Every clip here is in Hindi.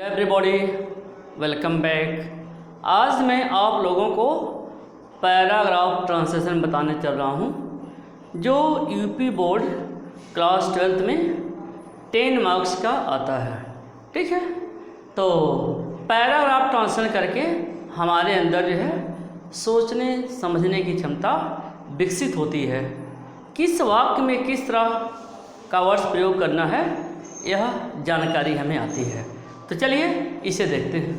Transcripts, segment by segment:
Everybody welcome back. आज मैं आप लोगों को पैराग्राफ ट्रांसलेशन बताने चल रहा हूँ जो यूपी बोर्ड क्लास 12th में 10 मार्क्स का आता है। ठीक है, तो पैराग्राफ ट्रांसलेशन करके हमारे अंदर जो है सोचने समझने की क्षमता विकसित होती है। किस वाक्य में किस तरह का वर्ड्स प्रयोग करना है यह जानकारी हमें आती है। तो चलिए इसे देखते हैं।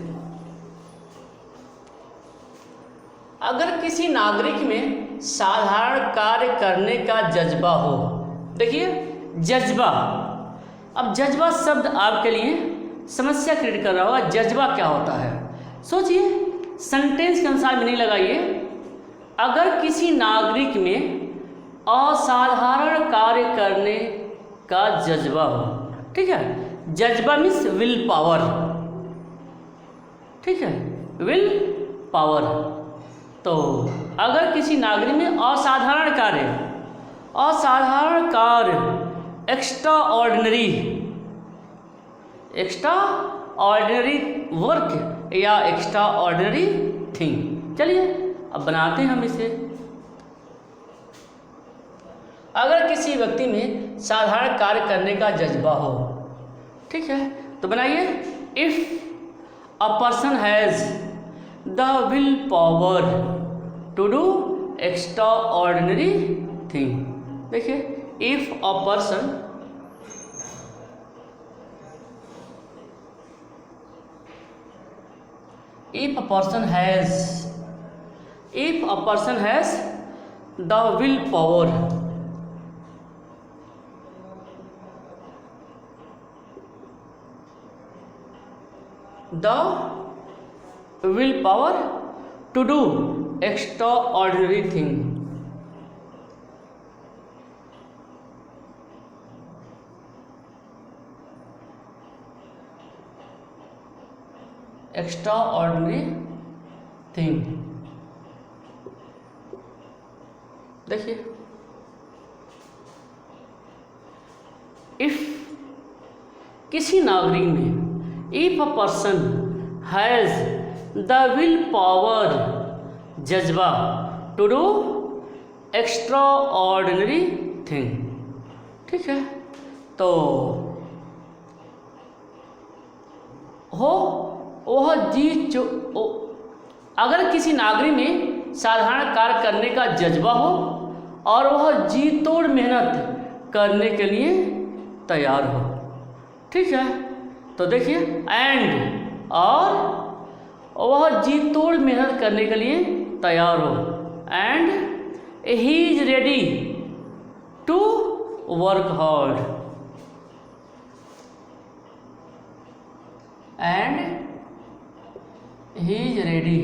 अगर किसी नागरिक में साधारण कार्य करने का जज्बा हो, देखिए जज्बा, अब जज्बा शब्द आपके लिए समस्या क्रिएट कर रहा होगा। जज्बा क्या होता है सोचिए, सेंटेंस के अनुसार मीनिंग लगाइए। अगर किसी नागरिक में असाधारण कार्य करने का जज्बा हो, ठीक है, जज्बा मीन्स विल पावर, ठीक है, विल पावर। तो अगर किसी नागरिक में असाधारण कार्य एक्स्ट्रा ऑर्डिनरी वर्क या एक्स्ट्रा ऑर्डिनरी थिंग। चलिए अब बनाते हैं हम इसे। अगर किसी व्यक्ति में साधारण कार्य करने का जज्बा हो, ठीक है, तो बनाइए if a person has the will power to do extraordinary thing. देखिए if a person has the will power to do extraordinary thing, देखिए इफ किसी नागरिक में, if a person has the will power जज्बा to do extraordinary thing, ठीक है, तो हो वह अगर किसी नागरिक में साधारण कार्य करने का जज्बा हो और वह जी तोड़ मेहनत करने के लिए तैयार हो, ठीक है, तो देखिए एंड, और वह जी तोड़ मेहनत करने के लिए तैयार हो, and he is ready to work hard, and he is ready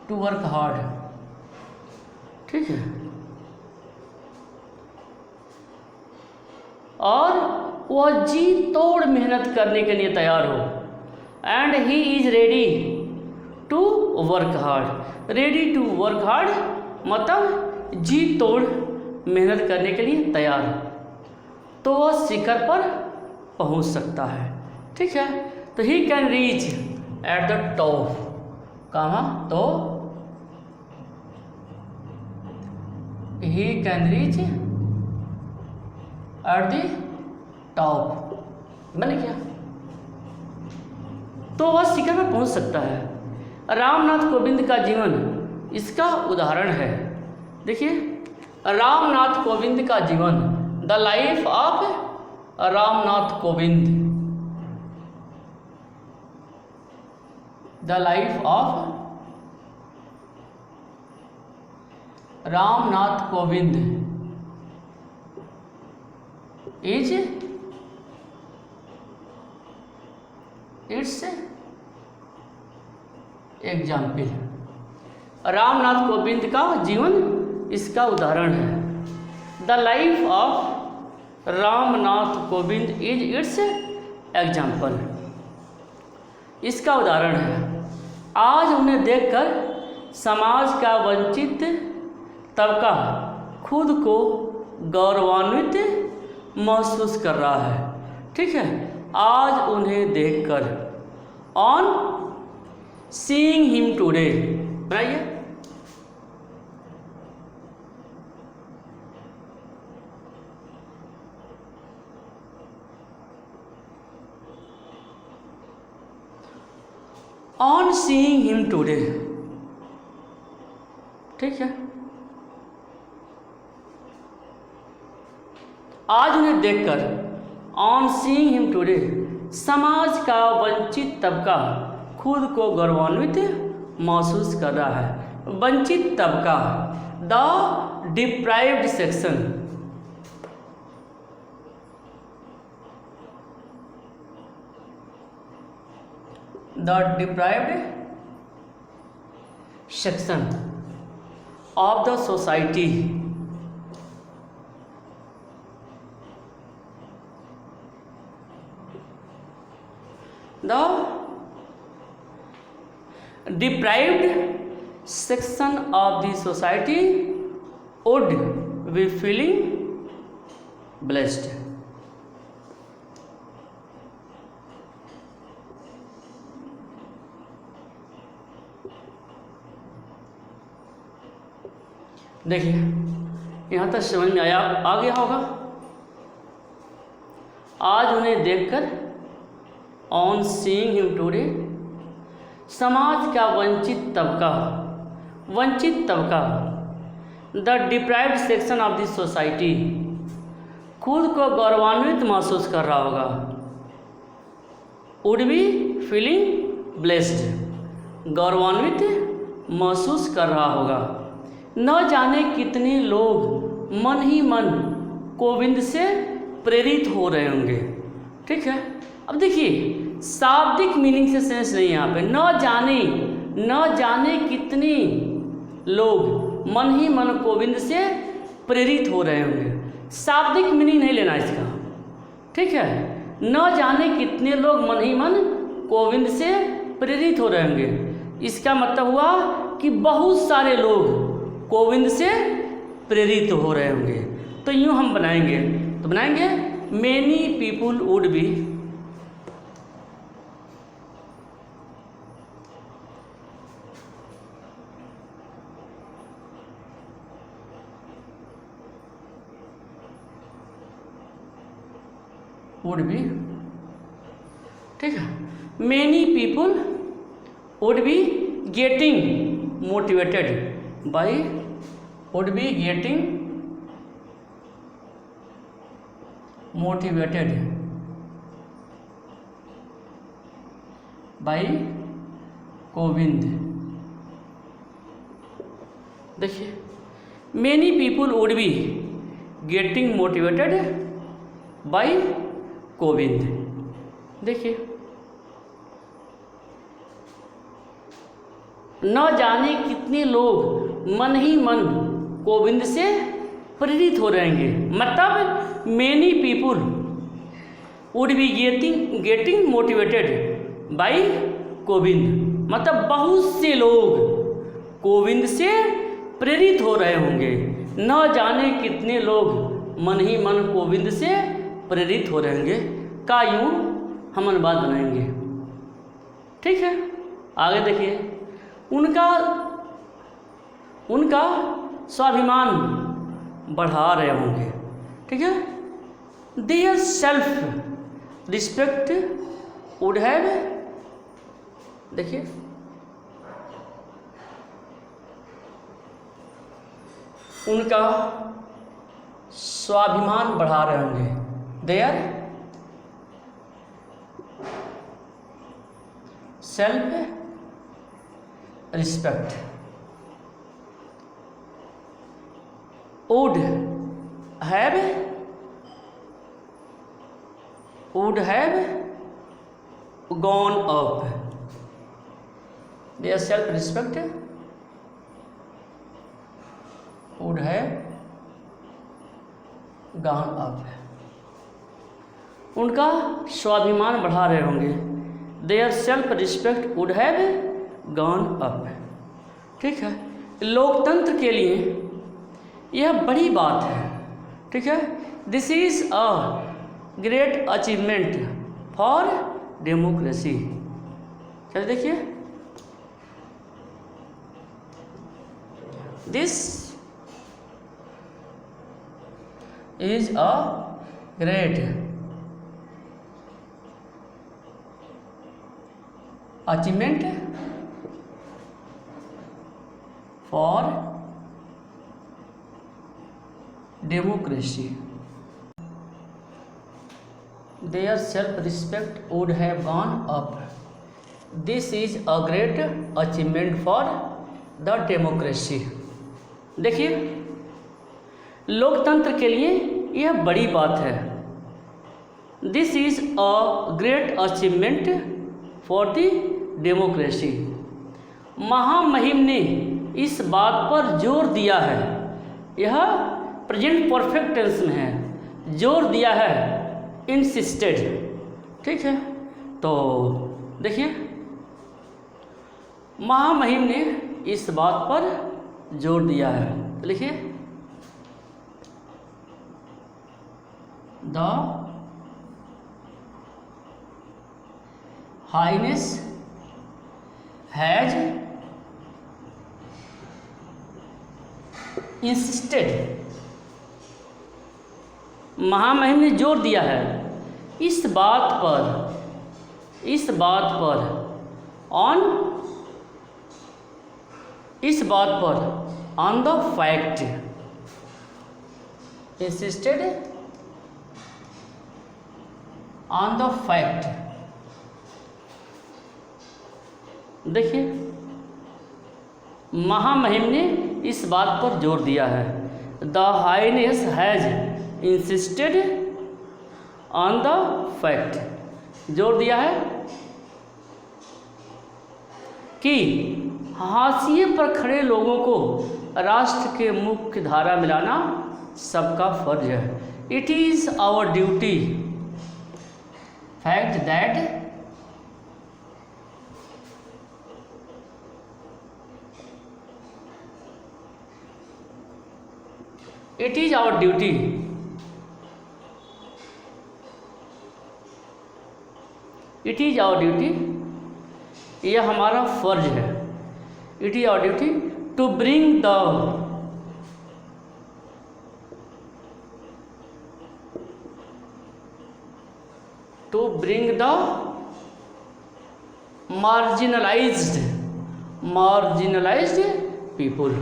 to work hard, ठीक है, और वह जी तोड़ मेहनत करने के लिए तैयार हो, and he is ready to work hard. Ready to work hard मतलब जी तोड़ मेहनत करने के लिए तैयार हो, तो वह शिखर पर पहुंच सकता है, ठीक है। तो he can reach at the top, कहाँ, तो he can reach at the top, मैंने क्या, तो वह शिखर पर पहुंच सकता है। रामनाथ कोविंद का जीवन इसका उदाहरण है। देखिए रामनाथ कोविंद का जीवन, the life of Ramnath Kovind, the life of Ramnath Kovind is it's example. Ramnath Kovind का जीवन इसका उदाहरण है। The life of Ramnath Kovind is it's example, इसका उदाहरण है। आज उन्हें देखकर समाज का वंचित तबका खुद को गौरवान्वित महसूस कर रहा है। ठीक है, आज उन्हें देखकर, ऑन सीइंग हिम टुडे, बनाइए। ऑन सीइंग हिम टुडे, ठीक है, आज उन्हें देखकर, ऑन सीइंग हिम टुडे, समाज का वंचित तबका खुद को गौरवान्वित महसूस कर रहा है। वंचित तबका, the deprived section, the deprived section of the society, the deprived section of the society would be feeling blessed. देखिए यहाँ तक समझ में आ गया होगा। आज उन्हें देखकर, ऑन सीइंग हिम टुडे, समाज का वंचित तबका, the deprived section of this society, खुद को गौरवान्वित महसूस कर रहा होगा। वुड बी फीलिंग ब्लेस्ड, गौरवान्वित महसूस कर रहा होगा। न जाने कितने लोग मन ही मन गोविंद से प्रेरित हो रहे होंगे। ठीक है, अब देखिए शाब्दिक मीनिंग से सेंस नहीं यहाँ पे। न जाने कितने लोग मन ही मन गोविंद से प्रेरित हो रहे होंगे। शाब्दिक मीनिंग नहीं लेना इसका। ठीक है, न जाने कितने लोग मन ही मन गोविंद से प्रेरित हो रहे होंगे। इसका मतलब हुआ कि बहुत सारे लोग गोविंद से प्रेरित हो रहे होंगे। तो यूँ हम बनाएंगे, तो बनाएंगे मेनी पीपुल वुड बी, ठीक है, many people would be getting motivated by, would be getting motivated by Govind. देखिए many people would be getting motivated by Govind. देखिए न जाने कितने लोग मन ही मन गोविंद से प्रेरित हो रहेंगे। मतलब many people would be getting motivated by Govind, मतलब बहुत से लोग गोविंद से प्रेरित हो रहे होंगे। न जाने कितने लोग मन ही मन गोविंद से प्रेरित हो रहे होंगे का यूँ हम अनुवाद बनाएंगे। ठीक है, आगे देखिए उनका स्वाभिमान बढ़ा रहे होंगे। ठीक है, their self respect would have, देखिए उनका स्वाभिमान बढ़ा रहे होंगे। Their self respect would have gone up. Their self-respect would have gone up. उनका स्वाभिमान बढ़ा रहे होंगे। Their self-respect would have gone up. ठीक है, लोकतंत्र के लिए यह बड़ी बात है, ठीक है। This is a great achievement for democracy. चलिए देखिए, this is a great achievement for democracy. Their self-respect would have gone up. This is a great achievement for the democracy. देखिए, लोकतंत्र के लिए यह बड़ी बात है। This is a great achievement for the democracy. महामहिम ने इस बात पर जोर दिया है, यह प्रेजेंट परफेक्ट टेंस में है, जोर दिया है, इंसिस्टेड, ठीक है। तो देखिए, महामहिम ने इस बात पर जोर दिया है, तो लिखिए द हाइनेस हैज इंसिस्टेड। महामहिम ने जोर दिया है इस बात पर on the fact, insisted on the fact. देखिए, महामहिम ने इस बात पर जोर दिया है, the highness has insisted on the fact, जोर दिया है कि हाशिए पर खड़े लोगों को राष्ट्र के मुख्य धारा में लाना सबका फर्ज है। It is our duty, fact that it is our duty, it is our duty, यह हमारा फर्ज है। It is our duty to bring the marginalized people,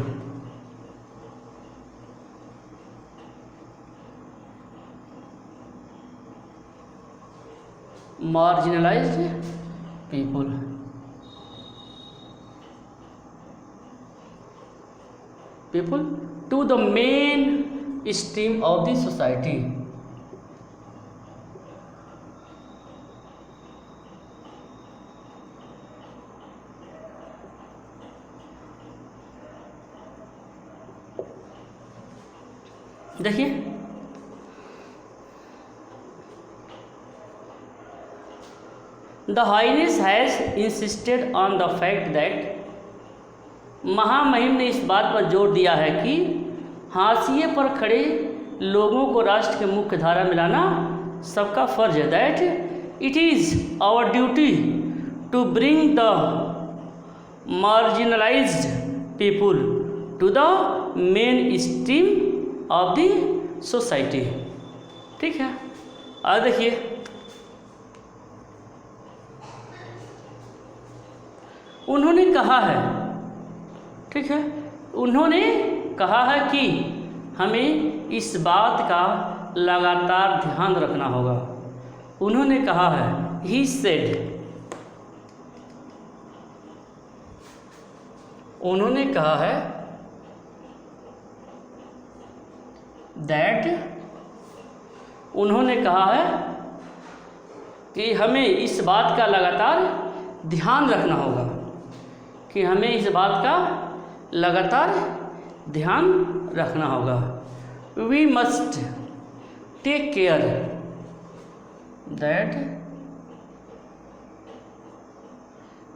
marginalized people to the main stream of the society। देखिए, the highness has insisted on the fact that, महामहिम ने इस बात पर जोर दिया है कि हाशिए पर खड़े लोगों को राष्ट्र के मुख्य धारा में लाना सबका फर्ज है। That it is our duty to bring the marginalized people to the main stream of the society. ठीक है, अब देखिए, उन्होंने कहा है, ठीक है, उन्होंने कहा है कि हमें इस बात का लगातार ध्यान रखना होगा। उन्होंने कहा है, ही सेड, उन्होंने कहा है दैट, उन्होंने कहा है कि हमें इस बात का लगातार ध्यान रखना होगा, कि हमें इस बात का लगातार ध्यान रखना होगा। We must take care that,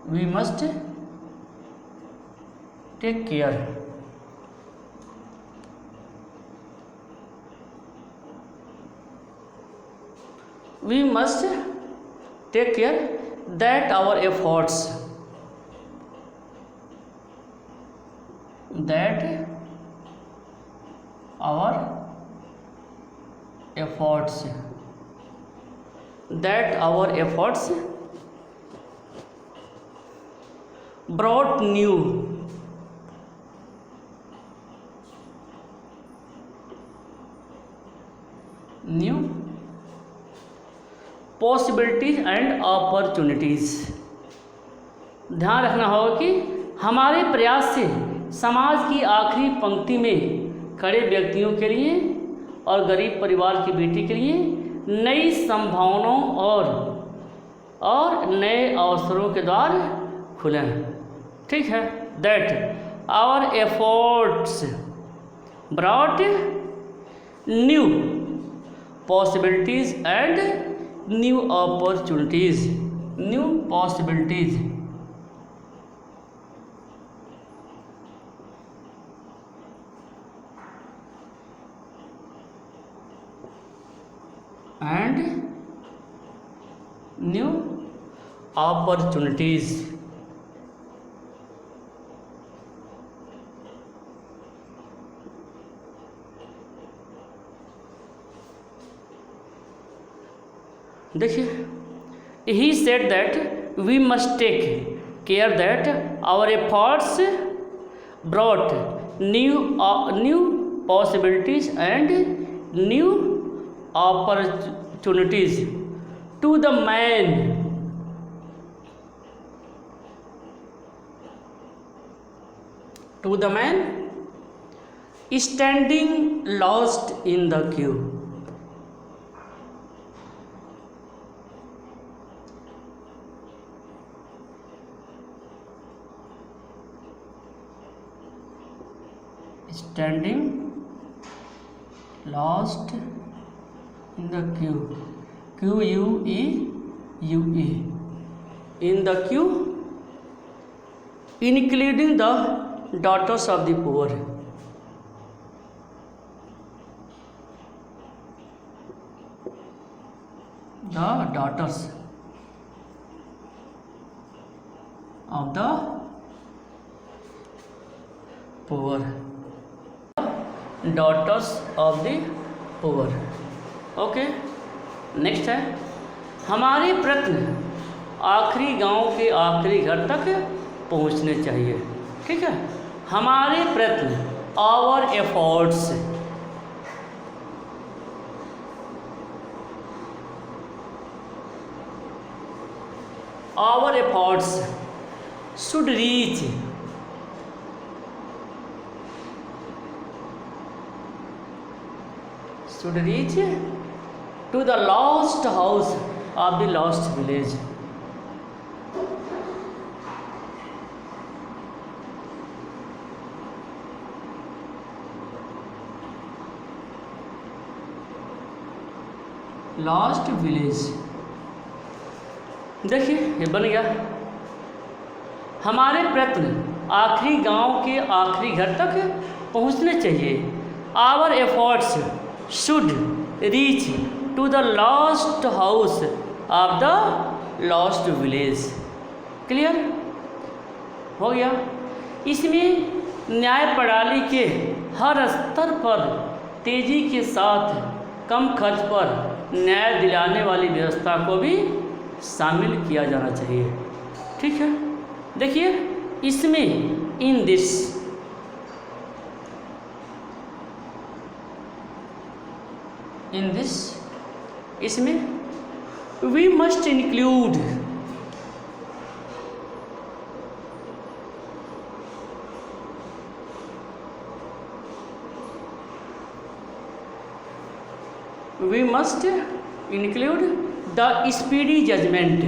we must take care we must take care that our efforts that our efforts brought new possibilities and opportunities. ध्यान रखना होगा कि हमारे प्रयास से समाज की आखिरी पंक्ति में खड़े व्यक्तियों के लिए और गरीब परिवार की बेटी के लिए नई संभावनाओं और नए अवसरों के द्वार खुले हैं। ठीक है, that our efforts brought new possibilities and new opportunities and new opportunities। देखिए, he said that we must take care that our efforts brought new possibilities and new opportunities to the man standing lost in the queue। Standing lost in the queue, Q-U-E-U-E, in the queue, including the daughters of the poor। The daughters of the poor, daughters of the poor। Okay, next है, हमारे प्रयत्न आखिरी गांव के आखिरी घर तक पहुंचने चाहिए। ठीक है, हमारे प्रयत्न our efforts should reach to the lost house of the lost village। Lost village, देखिए ये बन गया, हमारे प्रयत्न आखिरी गांव के आखिरी घर तक पहुंचने चाहिए। Our efforts should reach to the lost house of the lost village. Clear हो गया। इसमें न्याय प्रणाली के हर स्तर पर तेज़ी के साथ कम खर्च पर न्याय दिलाने वाली व्यवस्था को भी शामिल किया जाना चाहिए। ठीक है, देखिए इसमें इन दिस इसमें we must include the speedy judgment.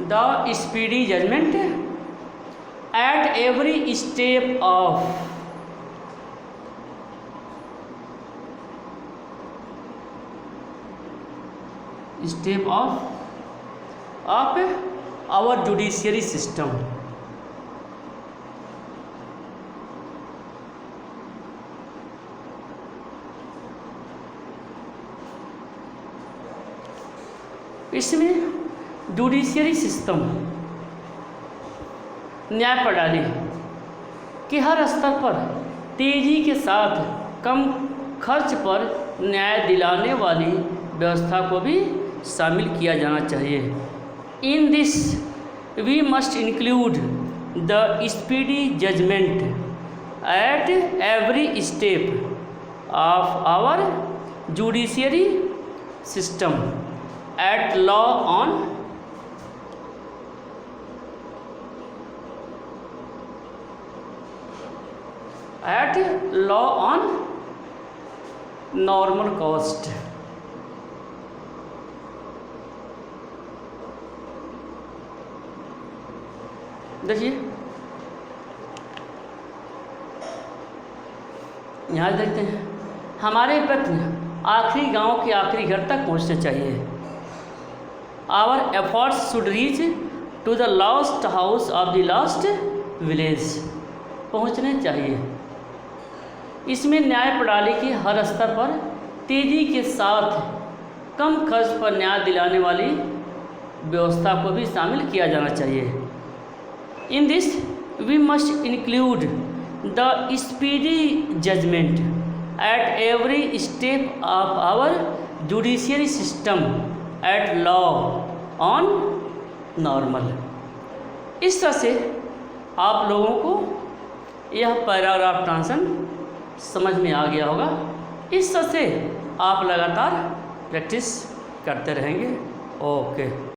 The speedy judgment at every step of of our judiciary system. इसमें जुडिशियरी सिस्टम न्याय प्रणाली कि हर स्तर पर तेजी के साथ कम खर्च पर न्याय दिलाने वाली व्यवस्था को भी शामिल किया जाना चाहिए। In this we must include the speedy judgment at every step of our judiciary system at law on normal cost. देखिए यहाँ देखते हैं, हमारे प्रयत्न आखिरी गांव के आखिरी घर तक पहुँचने चाहिए। Our efforts should reach to the last house of the last village, पहुँचने चाहिए। इसमें न्याय प्रणाली की हर स्तर पर तेज़ी के साथ कम खर्च पर न्याय दिलाने वाली व्यवस्था को भी शामिल किया जाना चाहिए। In this we must include the speedy judgment at every step of our judiciary system at law on normal. इस तरह से आप लोगों को यह पैराग्राफ ट्रांसलेशन समझ में आ गया होगा। इस तरह से आप लगातार प्रैक्टिस करते रहेंगे। ओके।